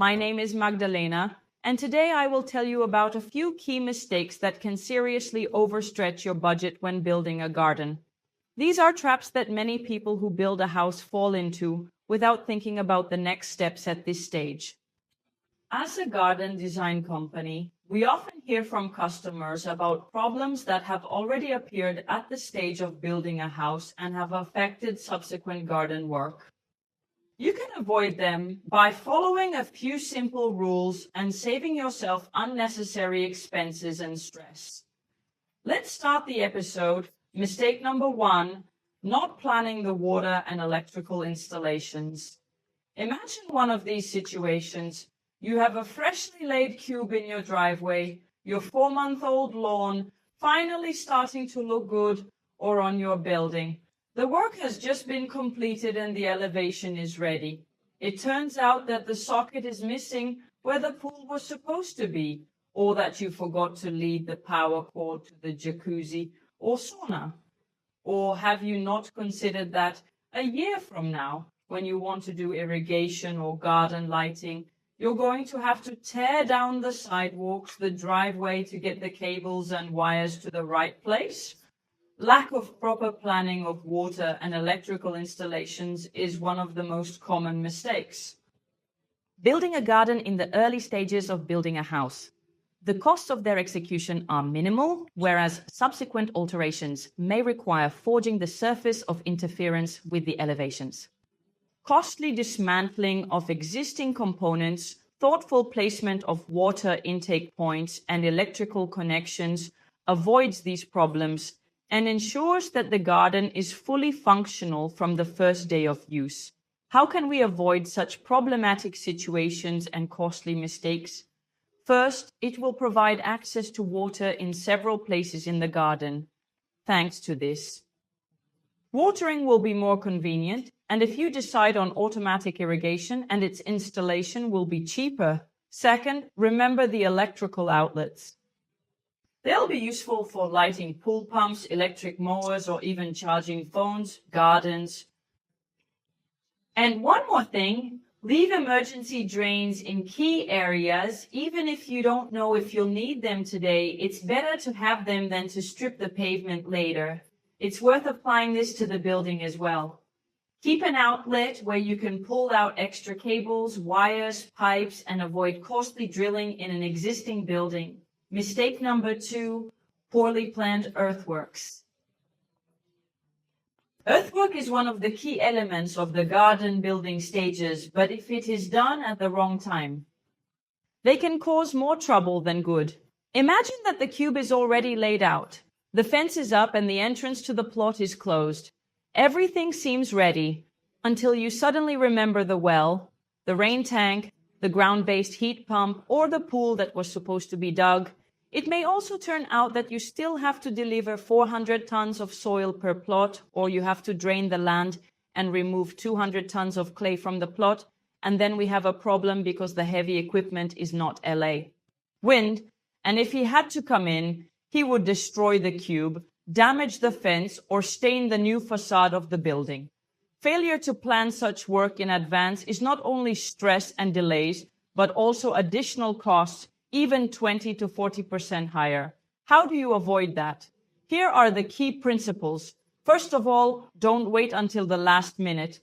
my name is Magdalena, and today I will tell you about a few key mistakes that can seriously overstretch your budget when building a garden. These are traps that many people who build a house fall into without thinking about the next steps at this stage. As a garden design company, we often hear from customers about problems that have already appeared at the stage of building a house and have affected subsequent garden work. You can avoid them by following a few simple rules and saving yourself unnecessary expenses and stress. Let's start the episode. Mistake number 1, not planning the water and electrical installations. Imagine one of these situations. You have a freshly laid cube in your driveway, your 4-month-old lawn finally starting to look good, or on your building. The work has just been completed and the elevation is ready. It turns out that the socket is missing where the pool was supposed to be, or that you forgot to lead the power cord to the jacuzzi or sauna. Or have you not considered that a year from now, when you want to do irrigation or garden lighting, you're going to have to tear down the sidewalks, the driveway to get the cables and wires to the right place? Lack of proper planning of water and electrical installations is one of the most common mistakes. Building a garden in the early stages of building a house. The costs of their execution are minimal, whereas subsequent alterations may require forging the surface of interference with the elevations. Costly dismantling of existing components, thoughtful placement of water intake points and electrical connections avoids these problems and ensures that the garden is fully functional from the first day of use. How can we avoid such problematic situations and costly mistakes? First, it will provide access to water in several places in the garden. Thanks to this, watering will be more convenient, and if you decide on automatic irrigation and its installation will be cheaper. Second, remember the electrical outlets. They'll be useful for lighting pool pumps, electric mowers, or even charging phones, gardens. And one more thing, leave emergency drains in key areas. Even if you don't know if you'll need them today, it's better to have them than to strip the pavement later. It's worth applying this to the building as well. Keep an outlet where you can pull out extra cables, wires, pipes, and avoid costly drilling in an existing building. Mistake number 2, poorly planned earthworks. Earthwork is one of the key elements of the garden building stages, but if it is done at the wrong time, they can cause more trouble than good. Imagine that the cube is already laid out. The fence is up and the entrance to the plot is closed. Everything seems ready until you suddenly remember the well, the rain tank, the ground-based heat pump, or the pool that was supposed to be dug. It may also turn out that you still have to deliver 400 tons of soil per plot, or you have to drain the land and remove 200 tons of clay from the plot, and then we have a problem because the heavy equipment is not LA. Wind, and if he had to come in, he would destroy the cube, damage the fence, or stain the new facade of the building. Failure to plan such work in advance is not only stress and delays, but also additional costs, even 20 to 40% higher. How do you avoid that? Here are the key principles. First of all, don't wait until the last minute.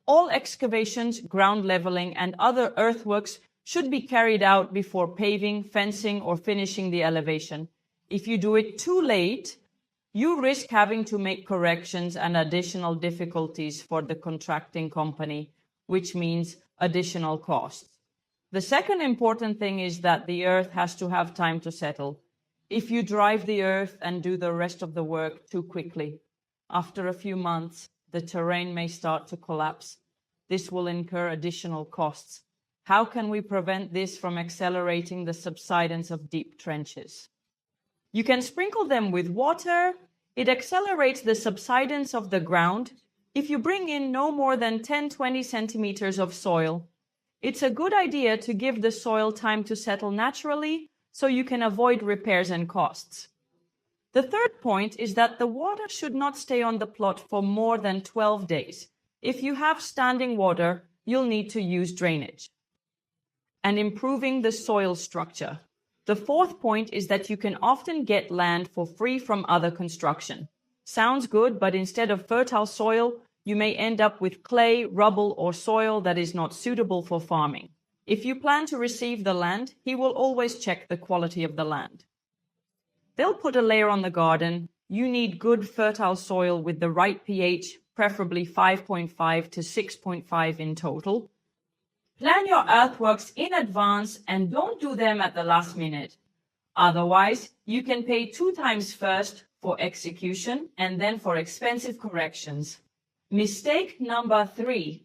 All excavations, ground leveling, and other earthworks should be carried out before paving, fencing, or finishing the elevation. If you do it too late, you risk having to make corrections and additional difficulties for the contracting company, which means additional costs. The second important thing is that the earth has to have time to settle. If you drive the earth and do the rest of the work too quickly, after a few months, the terrain may start to collapse. This will incur additional costs. How can we prevent this from accelerating the subsidence of deep trenches? You can sprinkle them with water. It accelerates the subsidence of the ground. If you bring in no more than 10-20 centimeters of soil, it's a good idea to give the soil time to settle naturally so you can avoid repairs and costs. The third point is that the water should not stay on the plot for more than 12 days. If you have standing water, you'll need to use drainage. and improving the soil structure. The fourth point is that you can often get land for free from other construction. Sounds good, but instead of fertile soil, you may end up with clay, rubble, or soil that is not suitable for farming. If you plan to receive the land, he will always check the quality of the land. They'll put a layer on the garden. You need good fertile soil with the right pH, preferably 5.5 to 6.5 in total. Plan your earthworks in advance and don't do them at the last minute. Otherwise, you can pay 2 times first for execution and then for expensive corrections. Mistake number 3.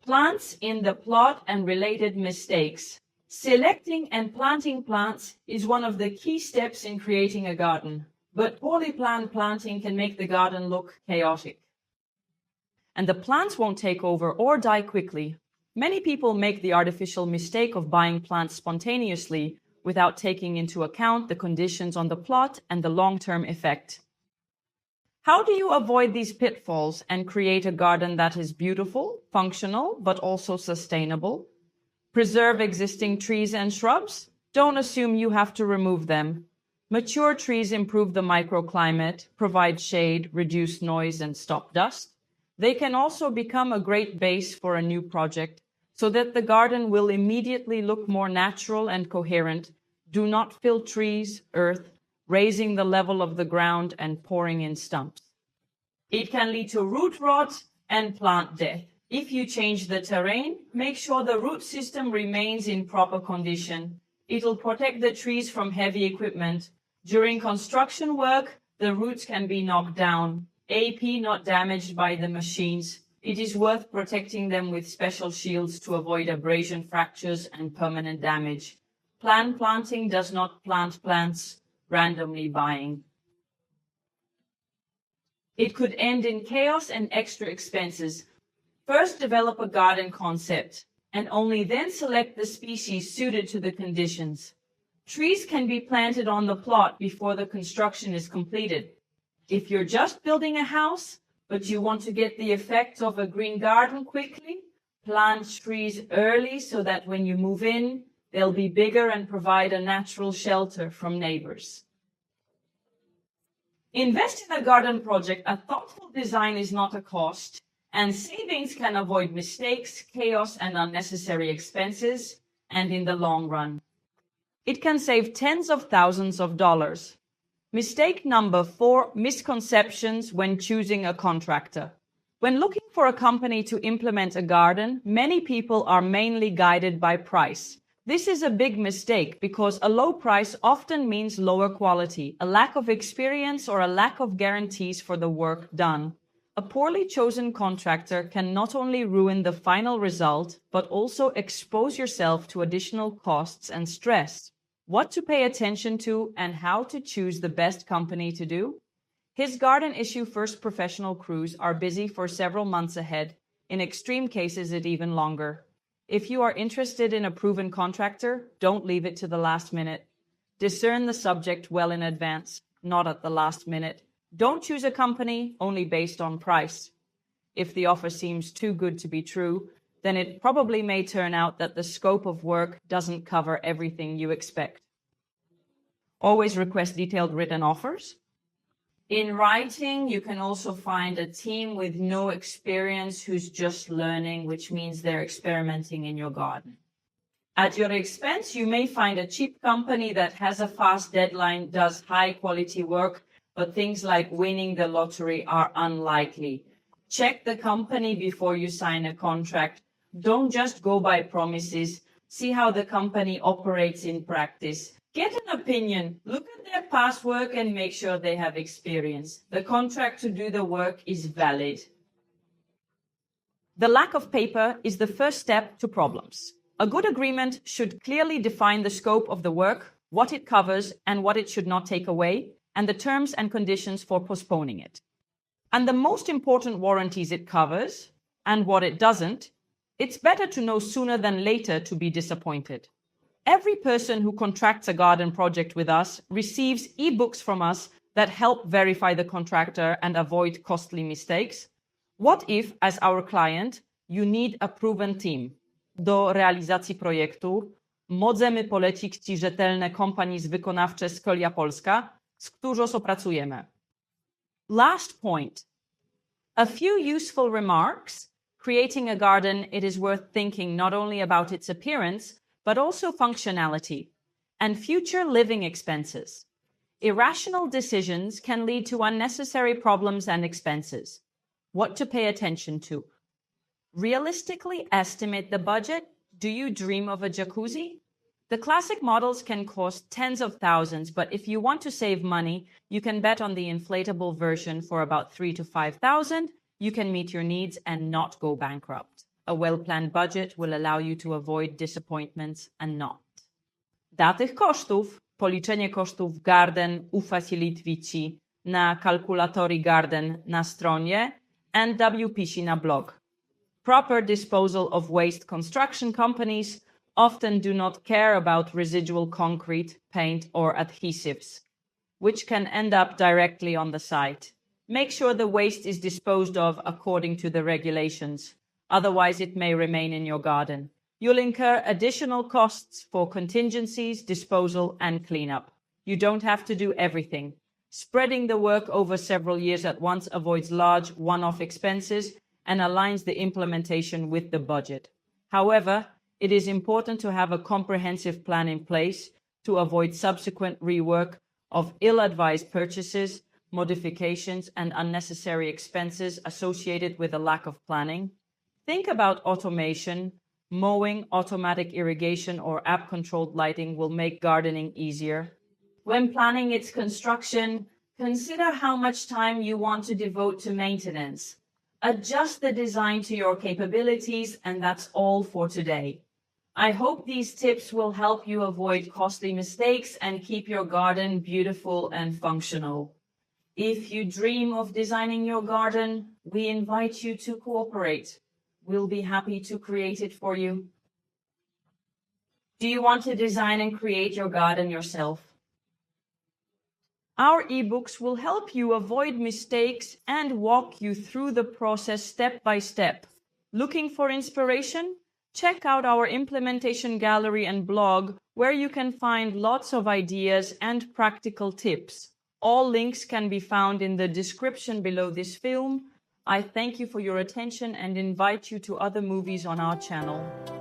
Plants in the plot and related mistakes. Selecting and planting plants is one of the key steps in creating a garden, but poorly planned planting can make the garden look chaotic. And the plants won't take over or die quickly. Many people make the artificial mistake of buying plants spontaneously without taking into account the conditions on the plot and the long-term effect. How do you avoid these pitfalls and create a garden that is beautiful, functional, but also sustainable? Preserve existing trees and shrubs? Don't assume you have to remove them. Mature trees improve the microclimate, provide shade, reduce noise, and stop dust. They can also become a great base for a new project, so that the garden will immediately look more natural and coherent. Do not fill trees, earth, raising the level of the ground and pouring in stumps. It can lead to root rot and plant death. If you change the terrain, make sure the root system remains in proper condition. It'll protect the trees from heavy equipment. During construction work, the roots can be knocked down. AP not damaged by the machines. It is worth protecting them with special shields to avoid abrasion fractures and permanent damage. Planned planting does not plant plants randomly buying. It could end in chaos and extra expenses. First, develop a garden concept, and only then select the species suited to the conditions. Trees can be planted on the plot before the construction is completed. If you're just building a house, but you want to get the effects of a green garden quickly, plant trees early so that when you move in, they'll be bigger and provide a natural shelter from neighbors. Invest in a garden project. A thoughtful design is not a cost, and savings can avoid mistakes, chaos, and unnecessary expenses, and in the long run, it can save tens of thousands of dollars. Mistake number 4, misconceptions when choosing a contractor. When looking for a company to implement a garden, many people are mainly guided by price. This is a big mistake because a low price often means lower quality, a lack of experience, or a lack of guarantees for the work done. A poorly chosen contractor can not only ruin the final result, but also expose yourself to additional costs and stress. What to pay attention to and how to choose the best company to do? His garden issue first professional crews are busy for several months ahead, in extreme cases it even longer. If you are interested in a proven contractor, don't leave it to the last minute. Discern the subject well in advance, not at the last minute. Don't choose a company only based on price. If the offer seems too good to be true, then it probably may turn out that the scope of work doesn't cover everything you expect. Always request detailed written offers. In writing, you can also find a team with no experience who's just learning, which means they're experimenting in your garden. At your expense, you may find a cheap company that has a fast deadline, does high quality work, but things like winning the lottery are unlikely. Check the company before you sign a contract. Don't just go by promises. See how the company operates in practice. Get an opinion. Look at their past work and make sure they have experience. The contract to do the work is valid. The lack of paper is the first step to problems. A good agreement should clearly define the scope of the work, what it covers and what it should not take away, and the terms and conditions for postponing it. And the most important warranties it covers and what it doesn't. It's better to know sooner than later to be disappointed. Every person who contracts a garden project with us receives ebooks from us that help verify the contractor and avoid costly mistakes. What if, as our client, you need a proven team? Do realizacji projektu Możemy polecić Ci rzetelne kompanii wykonawcze z Kolia Polska, z którą opracujemy. Last point. A few useful remarks. Creating a garden, it is worth thinking not only about its appearance, but also functionality and future living expenses. Irrational decisions can lead to unnecessary problems and expenses. What to pay attention to? Realistically estimate the budget. Do you dream of a jacuzzi? The classic models can cost tens of thousands, but if you want to save money, you can bet on the inflatable version for about 3,000 to 5,000. You can meet your needs and not go bankrupt. A well-planned budget will allow you to avoid disappointments and not. Dla tych kosztów, policzenie kosztów Garden ufasilitwi Ci na kalkulatorii Garden na stronie NWPC na blog. Proper disposal of waste. Construction companies often do not care about residual concrete, paint, or adhesives, which can end up directly on the site. Make sure the waste is disposed of according to the regulations. Otherwise, it may remain in your garden. You'll incur additional costs for contingencies, disposal, and cleanup. You don't have to do everything. Spreading the work over several years at once avoids large one-off expenses and aligns the implementation with the budget. However, it is important to have a comprehensive plan in place to avoid subsequent rework of ill-advised purchases, modifications, and unnecessary expenses associated with a lack of planning. Think about automation. Mowing, automatic irrigation, or app-controlled lighting will make gardening easier. When planning its construction, consider how much time you want to devote to maintenance. Adjust the design to your capabilities, and that's all for today. I hope these tips will help you avoid costly mistakes and keep your garden beautiful and functional. If you dream of designing your garden, we invite you to cooperate. We'll be happy to create it for you. Do you want to design and create your garden yourself? Our ebooks will help you avoid mistakes and walk you through the process step by step. Looking for inspiration? Check out our implementation gallery and blog, where you can find lots of ideas and practical tips. All links can be found in the description below this film. I thank you for your attention and invite you to other movies on our channel.